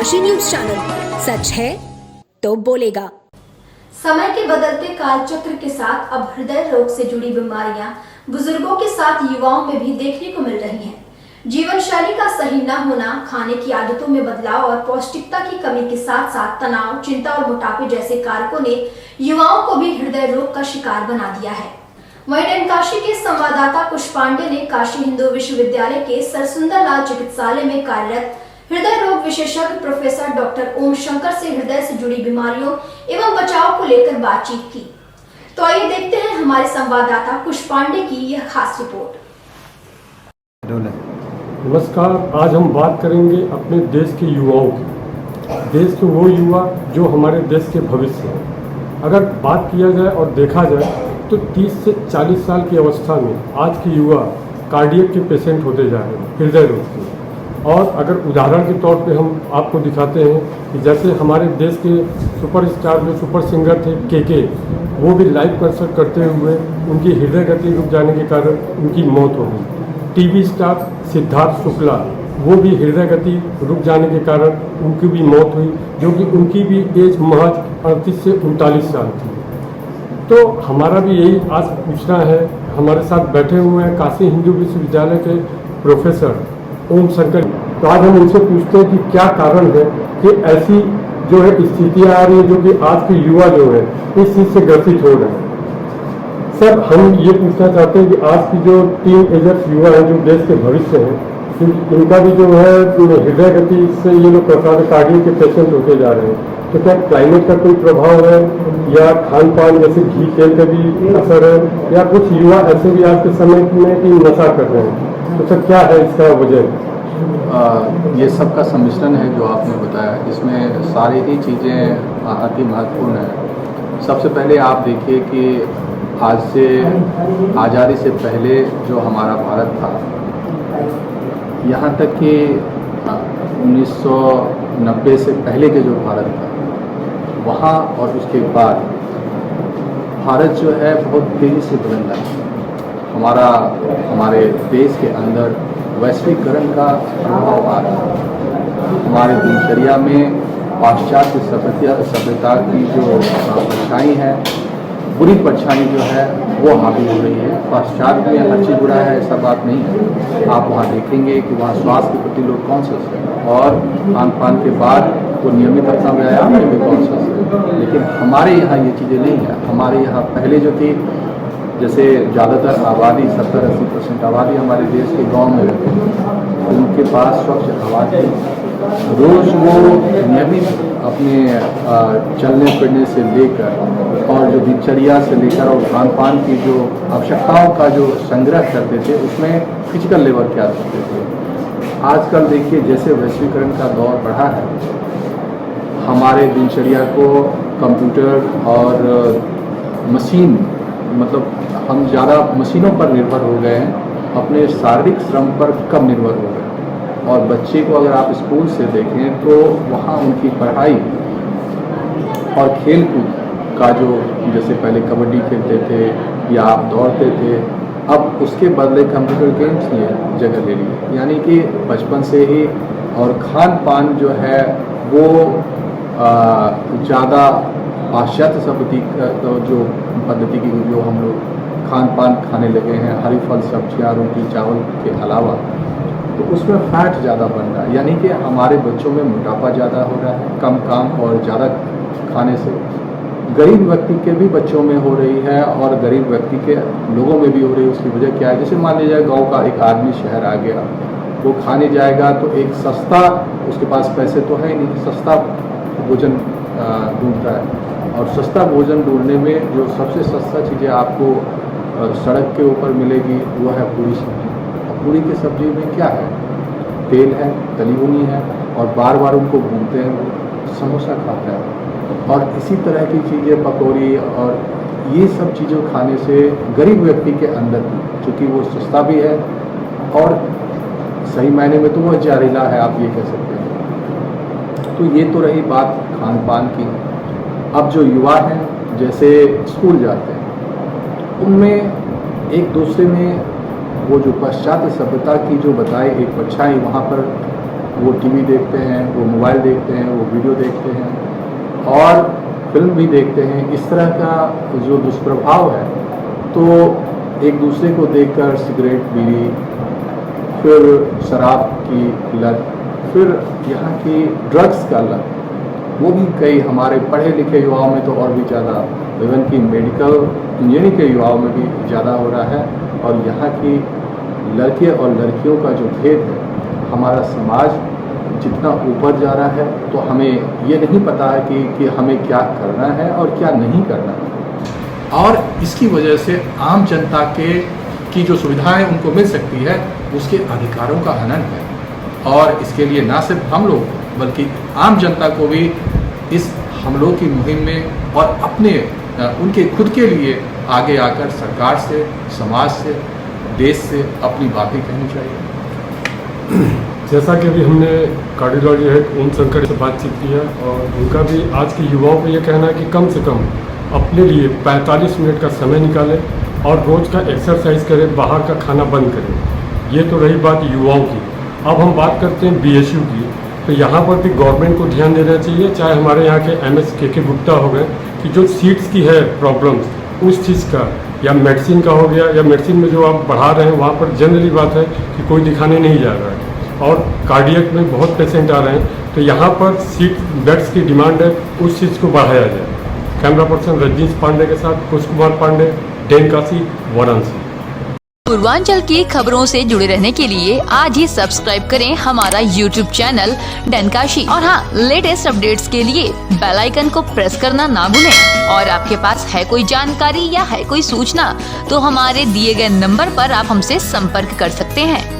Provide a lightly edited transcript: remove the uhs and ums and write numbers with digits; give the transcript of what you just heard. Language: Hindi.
काशी न्यूज चैनल, सच है तो बोलेगा। समय के बदलते कालचक्र के साथ अब हृदय रोग से जुड़ी बीमारियां बुजुर्गों के साथ युवाओं में भी देखने को मिल रही हैं। जीवन शैली का सही न होना, खाने की आदतों में बदलाव और पौष्टिकता की कमी के साथ साथ तनाव, चिंता और मोटापे जैसे कारकों ने युवाओं को भी हृदय रोग का शिकार बना दिया है। वहीं काशी के संवाददाता कुश पांडे ने काशी हिंदू विश्वविद्यालय के सरसुंदर लाल चिकित्सालय में कार्यरत हृदय रोग विशेषज्ञ प्रोफेसर डॉक्टर ओम शंकर से हृदय से जुड़ी बीमारियों एवं बचाव को लेकर बातचीत की। तो आइए देखते हैं हमारे संवाददाता कुश पांडे की यह खास रिपोर्ट। नमस्कार, आज हम बात करेंगे अपने देश के युवाओं की। देश के वो युवा जो हमारे देश के भविष्य हैं। अगर बात किया जाए और देखा जाए तो 30 से 40 साल की अवस्था में आज के युवा कार्डियक के पेशेंट होते जा रहे हैं, हृदय रोग के। और अगर उदाहरण के तौर पे हम आपको दिखाते हैं कि जैसे हमारे देश के सुपरस्टार जो सुपर सिंगर थे के, वो भी लाइव कंसर्ट करते हुए उनकी हृदय गति रुक जाने के कारण उनकी मौत हो गई। टीवी स्टार सिद्धार्थ शुक्ला, वो भी हृदय गति रुक जाने के कारण उनकी भी मौत हुई, जो कि उनकी भी एज महज 38 से 39 साल थी। तो हमारा भी यही आज पूछना है। हमारे साथ बैठे हुए हैं काशी हिंदू विश्वविद्यालय के प्रोफेसर ओम शंकर। तो आज हम उनसे पूछते हैं कि क्या कारण है कि ऐसी जो है स्थितियाँ आ रही है, जो कि आज के युवा जो है इस चीज़ से ग्रसित हो रहे हैं। सर, हम ये पूछना चाहते हैं कि आज की जो टीन एजर्स युवा है, जो देश के भविष्य हैं, इनका भी जो है हृदय गति से ये लोग कार्डियक के पेशेंट होते जा रहे हैं। तो क्या क्लाइमेट का कोई प्रभाव है या खान पान जैसे घी तेल का भी असर है, या कुछ युवा ऐसे भी आज के समय में कि नशा कर रहे हैं? तो सर क्या है इसका वजह? ये सब का सम्मिश्रण है जो आपने बताया। इसमें सारी ही चीज़ें अति महत्वपूर्ण हैं। सबसे पहले आप देखिए कि आज से आज़ादी से पहले जो हमारा भारत था, यहाँ तक कि 1990 से पहले के जो भारत था, वहाँ और उसके बाद भारत जो है बहुत तेज़ी से बदल रहा है। हमारे देश के अंदर वैश्वीकरण का प्रभाव आ रहा है। हमारे दिनचर्या में पाश्चात्य सभ्यता की जो परछाई है, बुरी परछाई जो है वो हावी हो रही है। पाश्चात्य में हर चीज़ बुरा है ऐसा बात नहीं है। आप वहाँ देखेंगे कि वहाँ स्वास्थ्य के प्रति लोग कॉन्शियस हैं और खान पान के बाद वो नियमित अपना व्यायाम में भी कॉन्शियस है। लेकिन हमारे यहाँ ये चीज़ें नहीं है। हमारे यहाँ पहले जो थी, जैसे ज़्यादातर आबादी 70-80% आबादी हमारे देश के गांव में रहती है, उनके पास स्वच्छ हवा थी। रोज़ वो नियमित अपने चलने फिरने से लेकर और जो दिनचर्या से लेकर और खान पान की जो आवश्यकताओं का जो संग्रह करते थे, उसमें फिजिकल लेवल क्या करते थे। आजकल देखिए जैसे वैश्वीकरण का दौर बढ़ा है, हमारे दिनचर्या को कंप्यूटर और मशीन, मतलब हम ज़्यादा मशीनों पर निर्भर हो गए हैं, अपने शारीरिक श्रम पर कम निर्भर हो गए। और बच्चे को अगर आप स्कूल से देखें तो वहाँ उनकी पढ़ाई और खेल कूद का जो, जैसे पहले कबड्डी खेलते थे या आप दौड़ते थे, अब उसके बदले कंप्यूटर गेम्स ने जगह ले ली। यानी कि बचपन से ही, और खान पान जो है वो ज़्यादा पाश्चात्य सभ्यता जो पद्धति की जो हम लोग खान पान खाने लगे हैं, हरी फल सब्जियाँ रोटी चावल के अलावा, तो उसमें फैट ज़्यादा बन रहा है। यानी कि हमारे बच्चों में मोटापा ज़्यादा हो रहा है, कम काम और ज़्यादा खाने से। गरीब व्यक्ति के भी बच्चों में हो रही है और गरीब व्यक्ति के लोगों में भी हो रही है। उसकी वजह क्या है? जैसे मान लीजिए गाँव का एक आदमी शहर आ गया, वो खाने जाएगा तो एक सस्ता, उसके पास पैसे तो है ही नहीं, सस्ता भोजन ढूंढता है। और सस्ता भोजन ढूंढने में जो सबसे सस्ता चीज़ें आपको सड़क के ऊपर मिलेगी वो है पूरी सब्जी। और पूरी की सब्जी में क्या है? तेल है, तली भुनी है, और बार बार उनको भूनते हैं, वो समोसा खाता है। और इसी तरह की चीज़ें, पकौड़ी और ये सब चीज़ें खाने से गरीब व्यक्ति के अंदर, चूँकि वो सस्ता भी है और सही मायने में तो वो जहरीला है, आप ये कह सकते हैं। तो ये तो रही बात खान पान की। अब जो युवा हैं, जैसे स्कूल जाते हैं, उनमें एक दूसरे में वो जो पाश्चात्य सभ्यता की जो बताई एक परछाई वहाँ पर वो टीवी देखते हैं, वो मोबाइल देखते हैं, वो वीडियो देखते हैं और फिल्म भी देखते हैं। इस तरह का जो दुष्प्रभाव है, तो एक दूसरे को देखकर सिगरेट, बीड़ी, फिर शराब की लत, फिर यहाँ की ड्रग्स का लत, वो भी कई हमारे पढ़े लिखे युवाओं में तो और भी ज़्यादा, इवन की मेडिकल इंजीनियरिंग के युवाओं में भी ज़्यादा हो रहा है। और यहाँ की लड़के और लड़कियों का जो भेद है, हमारा समाज जितना ऊपर जा रहा है, तो हमें ये नहीं पता है कि हमें क्या करना है और क्या नहीं करना है। और इसकी वजह से आम जनता की जो सुविधाएं उनको मिल सकती है, उसके अधिकारों का हनन है। और इसके लिए ना सिर्फ हम लोग बल्कि आम जनता को भी इस हमलों की मुहिम में और उनके खुद के लिए आगे आकर सरकार से, समाज से, देश से अपनी बातें कहनी चाहिए। जैसा कि अभी हमने कार्डियोलॉजी हेड ओम शंकर से बातचीत की है और उनका भी आज के युवाओं को ये कहना है कि कम से कम अपने लिए 45 मिनट का समय निकालें और रोज़ का एक्सरसाइज करें, बाहर का खाना बंद करें। ये तो रही बात युवाओं की। अब हम बात करते हैं BSU की, तो यहाँ पर भी गवर्नमेंट को ध्यान देना चाहिए, चाहे हमारे यहाँ के MS KK गुप्ता हो गए, कि जो सीट्स की है प्रॉब्लम्स उस चीज़ का, या मेडिसिन का हो गया, या मेडिसिन में जो आप बढ़ा रहे हैं वहाँ पर जनरली बात है कि कोई दिखाने नहीं जा रहा है और कार्डियक में बहुत पेशेंट आ रहे हैं, तो यहाँ पर सीट बेड्स की डिमांड है, उस चीज़ को बढ़ाया जाए। कैमरा पर्सन रजनीश पांडे के साथ कुश कुमार पांडे, डेनकाशी, वाराणसी। पूर्वांचल की खबरों से जुड़े रहने के लिए आज ही सब्सक्राइब करें हमारा YouTube चैनल डेनकाशी। और हाँ, लेटेस्ट अपडेट्स के लिए बेल आइकन को प्रेस करना ना भूलें। और आपके पास है कोई जानकारी या है कोई सूचना, तो हमारे दिए गए नंबर पर आप हमसे संपर्क कर सकते हैं।